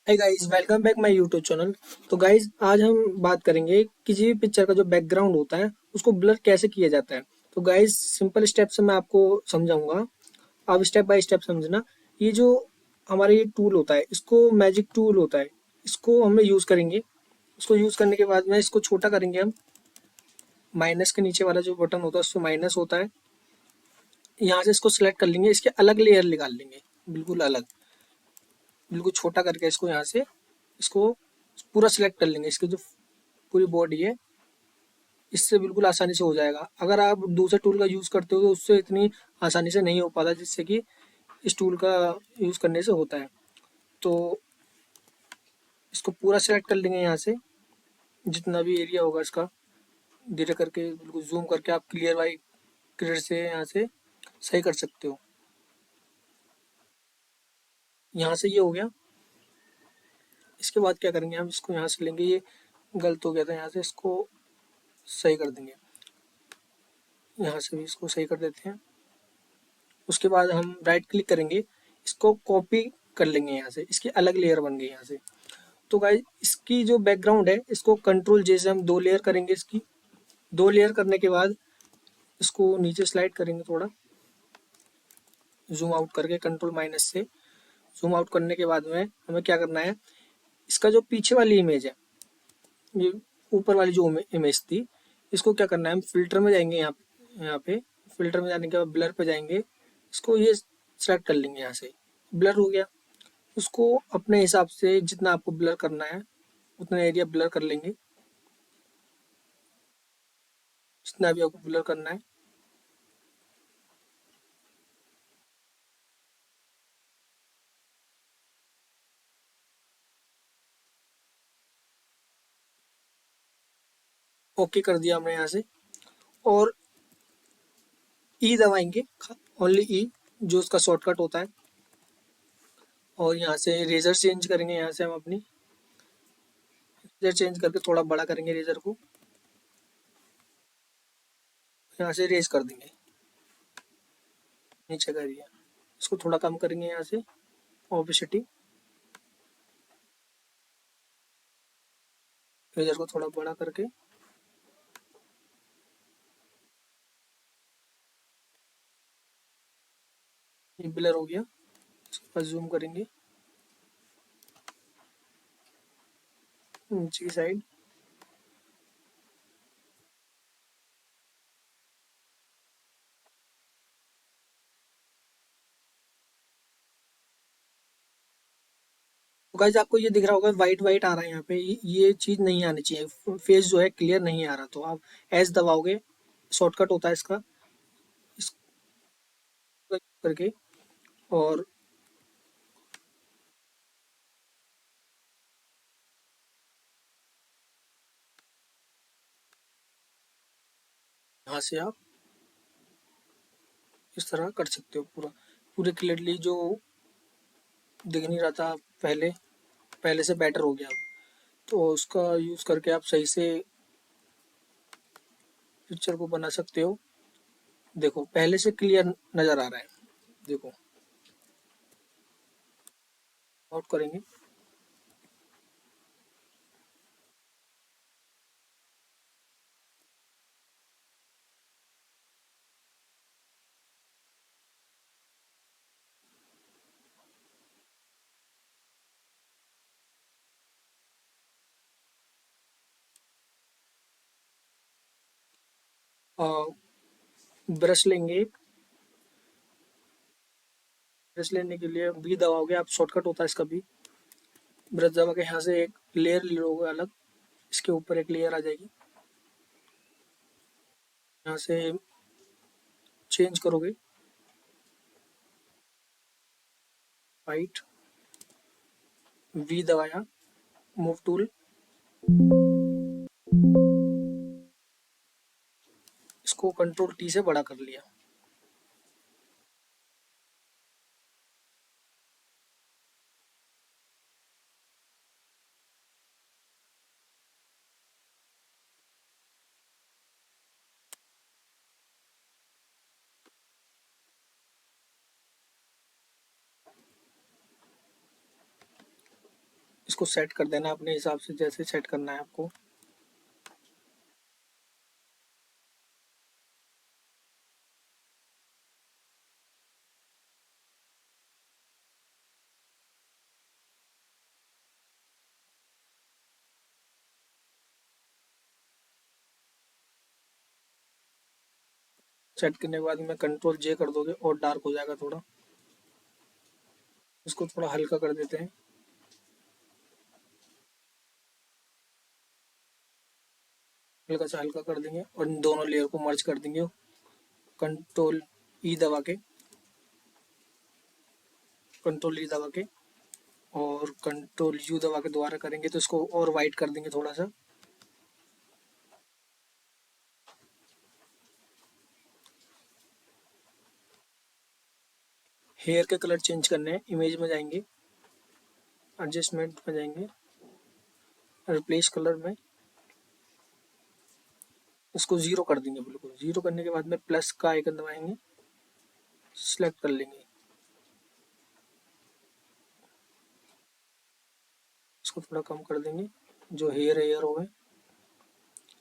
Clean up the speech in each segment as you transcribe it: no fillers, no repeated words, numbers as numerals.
Hi guys, welcome back my YouTube channel. तो guys, आज हम बात करेंगे किसी भी पिक्चर का जो बैकग्राउंड होता है उसको ब्लर कैसे किया जाता है। तो गाइस, सिंपल स्टेप से मैं आपको समझाऊंगा, आप स्टेप बाय स्टेप समझना। ये जो हमारा ये टूल होता है, इसको मैजिक टूल होता है, इसको हम यूज़ करेंगे। इसको यूज़ करने के बाद में इसको छोटा करेंगे हम। माइनस के नीचे वाला जो बटन होता है उससे माइनस होता है। यहाँ से इसको सिलेक्ट कर लेंगे, इसके अलग लेयर निकाल लेंगे, बिल्कुल अलग, बिल्कुल छोटा करके इसको यहाँ से इसको पूरा सिलेक्ट कर लेंगे। इसकी जो पूरी बॉडी है, इससे बिल्कुल आसानी से हो जाएगा। अगर आप दूसरे टूल का यूज़ करते हो तो उससे इतनी आसानी से नहीं हो पाता, जिससे कि इस टूल का यूज़ करने से होता है। तो इसको पूरा सेलेक्ट कर लेंगे यहाँ से, जितना भी एरिया होगा इसका, धीरे करके बिल्कुल जूम करके आप क्लियर से यहाँ से सही कर सकते हो। यहाँ से ये हो गया। इसके बाद क्या करेंगे, हम इसको यहाँ से लेंगे, ये गलत हो गया था, यहाँ से इसको सही कर देंगे। यहाँ से भी इसको सही कर देते हैं। उसके बाद हम राइट क्लिक करेंगे, इसको कॉपी कर लेंगे यहाँ से, इसकी अलग लेयर बन गई यहाँ से। तो गाइस, इसकी जो बैकग्राउंड है, इसको कंट्रोल जैसे हम दो लेयर करेंगे। इसकी दो लेयर करने के बाद इसको नीचे स्लाइड करेंगे थोड़ा, जूम आउट करके कंट्रोल माइनस से। जूम आउट करने के बाद में हमें क्या करना है, इसका जो पीछे वाली इमेज है, ये ऊपर वाली जो इमेज थी, इसको क्या करना है, हम फिल्टर में जाएंगे। यहाँ पे फिल्टर में जाने के बाद ब्लर पे जाएंगे, इसको ये सेलेक्ट कर लेंगे। यहाँ से ब्लर हो गया। उसको अपने हिसाब से जितना आपको ब्लर करना है उतना एरिया ब्लर कर लेंगे, जितना भी आपको ब्लर करना है। ओके कर दिया हमने यहाँ से। और ई दबाएंगे, ओनली ई, जो उसका शॉर्टकट होता है। और यहाँ से रेजर चेंज करेंगे, यहाँ से हम अपनी रेजर चेंज करके थोड़ा बड़ा करेंगे रेजर को, यहाँ से रेज कर देंगे नीचे का एरिया। इसको थोड़ा कम करेंगे यहाँ से, ओपेसिटी, रेजर को थोड़ा बड़ा करके। ये ब्लर हो गया। इसके बाद जूम करेंगे नीचे की साइड। तो गाइस, आपको ये दिख रहा होगा वाइट वाइट आ रहा है यहाँ पे, ये चीज़ नहीं आनी चाहिए। फेस जो है क्लियर नहीं आ रहा, तो आप एस दबाओगे, शॉर्टकट होता है इसका, इस करके। और यहाँ से आप इस तरह कर सकते हो, पूरा पूरे क्लियरली जो दिख नहीं रहा था पहले, पहले से बेटर हो गया अब। तो उसका यूज़ करके आप सही से पिक्चर को बना सकते हो। देखो, पहले से क्लियर नज़र आ रहा है। देखो, आउट करेंगे। ब्रश लेंगे, ब्रश लेने के लिए बी दबाओगे आप, शॉर्टकट होता है इसका भी। ब्रश दबा के यहाँ से एक लेयर ले लोगे अलग, इसके ऊपर एक लेयर आ जाएगी। यहाँ से चेंज करोगे, वाइट, वी दबाया, मूव टूल, इसको कंट्रोल टी से बड़ा कर लिया। इसको सेट कर देना अपने हिसाब से, जैसे सेट करना है आपको। सेट करने के बाद में कंट्रोल जे कर दोगे और डार्क हो जाएगा थोड़ा। इसको थोड़ा हल्का कर देते हैं। हल्का सा हल्का कर देंगे और इन दोनों लेयर को मर्ज कर देंगे। कंट्रोल ई दबा के, कंट्रोल ई दबा के और कंट्रोल यू दबा के दोबारा करेंगे तो इसको और वाइट कर देंगे थोड़ा सा। हेयर के कलर चेंज करने हैं, इमेज में जाएंगे, एडजस्टमेंट में जाएंगे, रिप्लेस कलर में इसको जीरो कर देंगे। बिल्कुल जीरो करने के बाद में प्लस का आइकन दबाएंगे, सिलेक्ट कर लेंगे। इसको थोड़ा कम कर देंगे, जो हेयर हेयर हो गए।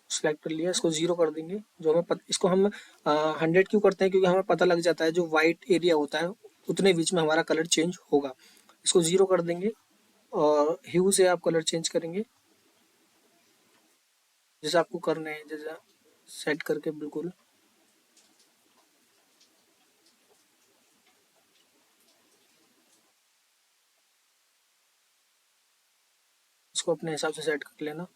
सिलेक्ट कर लिया, इसको जीरो कर देंगे। जो इसको हम 100 क्यों करते हैं, क्योंकि हमें पता लग जाता है जो वाइट एरिया होता है उतने बीच में हमारा कलर चेंज होगा। इसको जीरो कर देंगे और ह्यू से आप कलर चेंज करेंगे जैसे आपको करना है, जैसा सेट करके बिल्कुल। इसको अपने हिसाब से सेट कर लेना।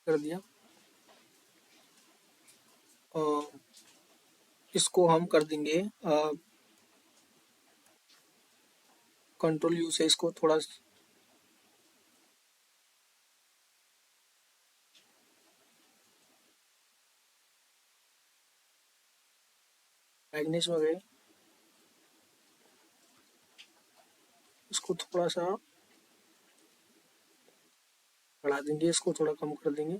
कर दिया और इसको हम कर देंगे कंट्रोल यू से इसको थोड़ा ब्राइटनेस में गए, इसको थोड़ा सा बढ़ा देंगे, इसको थोड़ा कम कर देंगे।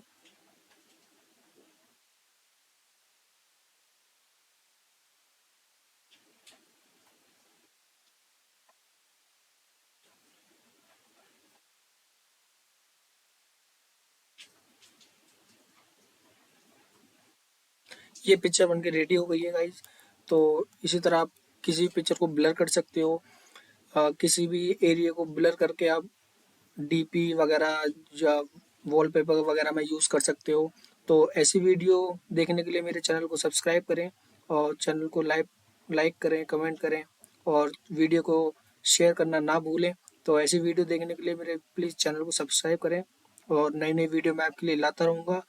ये पिक्चर बनके रेडी हो गई है गाइज। तो इसी तरह आप किसी भी पिक्चर को ब्लर कर सकते हो। किसी भी एरिया को ब्लर करके आप डीपी वगैरह या वॉलपेपर वगैरह में यूज़ कर सकते हो। तो ऐसी वीडियो देखने के लिए मेरे चैनल को सब्सक्राइब करें और चैनल को लाइक करें, कमेंट करें और वीडियो को शेयर करना ना भूलें। तो ऐसी वीडियो देखने के लिए मेरे प्लीज़ चैनल को सब्सक्राइब करें और नई नई वीडियो मैं आपके लिए लाता रहूँगा।